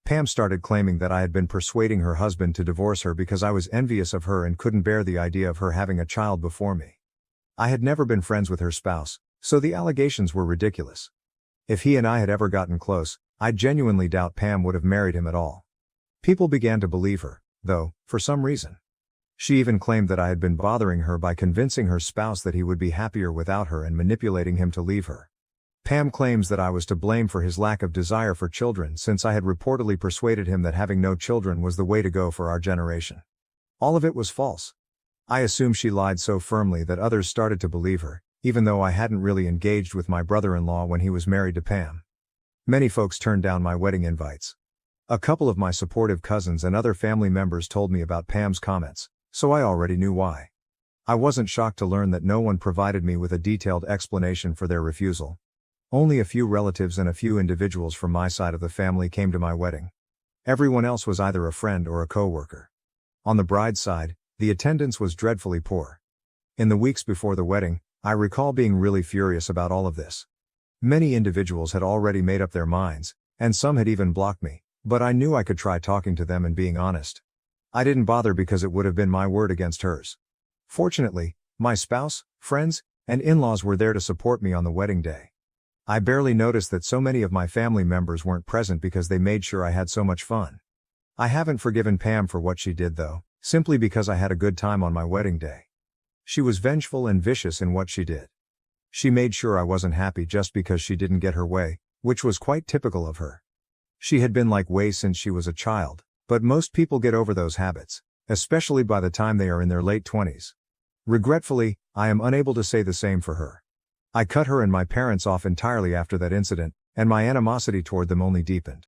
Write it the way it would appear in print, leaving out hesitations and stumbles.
Pam started claiming that I had been persuading her husband to divorce her because I was envious of her and couldn't bear the idea of her having a child before me. I had never been friends with her spouse, so the allegations were ridiculous. If he and I had ever gotten close, I genuinely doubt Pam would have married him at all. People began to believe her, though, for some reason. She even claimed that I had been bothering her by convincing her spouse that he would be happier without her and manipulating him to leave her. Pam claims that I was to blame for his lack of desire for children since I had reportedly persuaded him that having no children was the way to go for our generation. All of it was false. I assume she lied so firmly that others started to believe her, even though I hadn't really engaged with my brother-in-law when he was married to Pam. Many folks turned down my wedding invites. A couple of my supportive cousins and other family members told me about Pam's comments, so I already knew why. I wasn't shocked to learn that no one provided me with a detailed explanation for their refusal. Only a few relatives and a few individuals from my side of the family came to my wedding. Everyone else was either a friend or a co-worker. On the bride's side, the attendance was dreadfully poor. In the weeks before the wedding, I recall being really furious about all of this. Many individuals had already made up their minds, and some had even blocked me, but I knew I could try talking to them and being honest. I didn't bother because it would have been my word against hers. Fortunately, my spouse, friends, and in-laws were there to support me on the wedding day. I barely noticed that so many of my family members weren't present because they made sure I had so much fun. I haven't forgiven Pam for what she did though, simply because I had a good time on my wedding day. She was vengeful and vicious in what she did. She made sure I wasn't happy just because she didn't get her way, which was quite typical of her. She had been like way since she was a child, but most people get over those habits, especially by the time they are in their late 20s. Regretfully, I am unable to say the same for her. I cut her and my parents off entirely after that incident, and my animosity toward them only deepened.